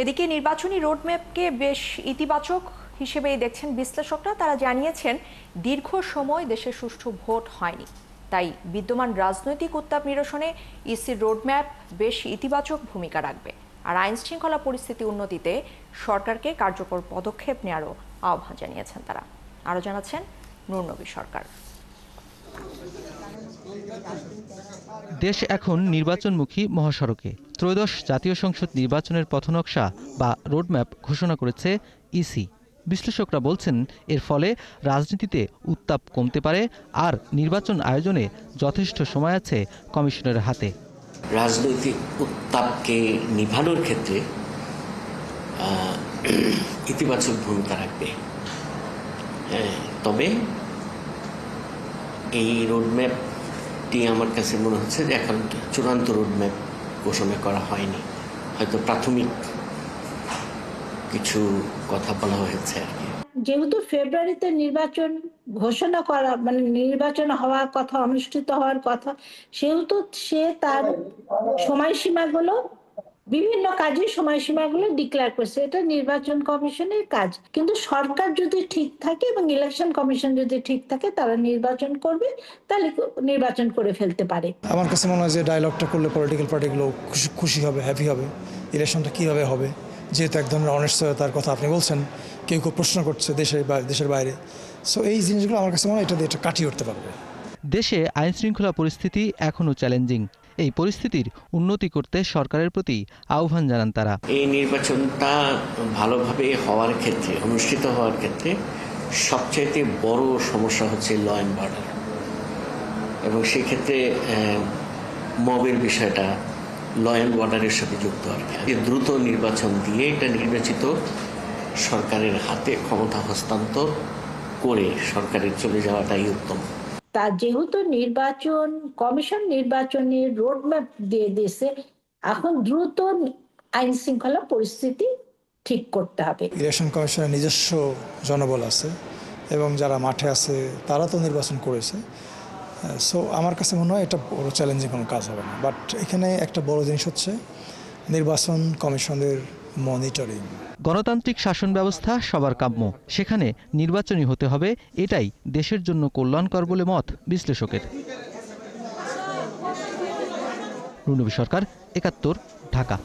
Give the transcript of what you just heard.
এদিকে নির্বাচনী রোডম্যাপকে বেশ ইতিবাচক হিসেবেই দেখছেন বিশ্লেষকরা। তারা জানিয়েছেন, দীর্ঘ সময় দেশে সুষ্ঠু ভোট হয়নি, তাই বিদ্যমান রাজনৈতিক উত্তাপ নিরসনে ইসির রোডম্যাপ বেশ ইতিবাচক ভূমিকা রাখবে। আর আইন শৃঙ্খলা পরিস্থিতি উন্নতিতে সরকারকে কার্যকর পদক্ষেপ নেওয়ারও আহ্বান জানিয়েছেন তারা। আরও জানাচ্ছেন নূর নবী সরকার। দেশ এখন নির্বাচনমুখী মহাসড়কে। ত্রয়োদশ জাতীয় সংসদ নির্বাচনের পথনকশা বা রোডম্যাপ ঘোষণা করেছে ইসি। বিশ্লেষকরা বলছেন, এর ফলে রাজনীতিতে উত্তাপ কমতে পারে আর নির্বাচন আয়োজনে যথেষ্ট সময় আছে কমিশনের হাতে। রাজনৈতিক উত্তাপকে নিভানোর ক্ষেত্রে ইতিবাচক ভূমিকা রাখবে। তবে এই রোডম্যাপটি আমার কাছে মনে হচ্ছে যে এখন চূড়ান্ত রোডম্যাপ ঘোষণা করা হয়নি, হয়তো প্রাথমিক কিছু কথা বলা হয়েছে আর কি। যেহেতু ফেব্রুয়ারিতে নির্বাচন ঘোষণা করা মানে নির্বাচন হওয়ার কথা, অনুষ্ঠিত হওয়ার কথা, সেহেতু সে তার সময়সীমাগুলো বিভিন্ন কাজের সময়সীমাগুলো ডিক্লেয়ার করছে। এটা নির্বাচন কমিশনের কাজ। কিন্তু সরকার যদি ঠিক থাকে এবং ইলেকশন কমিশন যদি ঠিক থাকে, তারা নির্বাচন করবে, তাহলে নির্বাচন করে ফেলতে পারে। আমার কাছে মনে হয় যে ডায়লগটা করলে পলিটিক্যাল পার্টিগুলো খুশি হবে, হ্যাপি হবে। ইলেকশনটা কীভাবে হবে, যেহেতু এক ধরনের অনিশ্চয়তার কথা আপনি বলছেন, কেউ কেউ প্রশ্ন করছে দেশের বাইরে। সো এই জিনিসগুলো আমার কাছে মনে হয় এটা দিয়ে কাটিয়ে উঠতে পারবে। দেশে আইন শৃঙ্খলা পরিস্থিতি এখনও চ্যালেঞ্জিং। এই পরিস্থিতির উন্নতি করতে সরকারের প্রতি আহ্বান জানান তারা। এই নির্বাচনটা ভালোভাবে হওয়ার ক্ষেত্রে, অনুষ্ঠিত হওয়ার ক্ষেত্রে সবচাইতে বড় সমস্যা হচ্ছে ল অ্যান্ড অর্ডার, এবং সেক্ষেত্রে মবের বিষয়টা ল অ্যান্ড অর্ডারের সাথে যুক্ত আর কি। দ্রুত নির্বাচন দিয়ে এটা নির্বাচিত সরকারের হাতে ক্ষমতা হস্তান্তর করে সরকারের চলে যাওয়াটাই উত্তম। তা যেহেতু নির্বাচন কমিশন নির্বাচনের রোডম্যাপ দিয়ে দিয়েছে, এখন দ্রুত আইন শৃঙ্খলা পরিস্থিতি ঠিক করতে হবে। ইলেকশন কমিশনের নিজস্ব জনবল আছে এবং যারা মাঠে আছে তারা তো নির্বাচন করেছে। সো আমার কাছে মনে হয় এটা বড় চ্যালেঞ্জিং কোনো কাজ হবে না। বাট এখানে একটা বড় জিনিস হচ্ছে নির্বাচন কমিশনের মনিটরিং। গণতান্ত্রিক শাসন ব্যবস্থা সবার কাম্য, সেখানে নির্বাচনী হতে হবে, এটাই দেশের জন্য কল্যাণকর বলে মত বিশ্লেষকের। নূর নবী সরকার, ৭১, ঢাকা।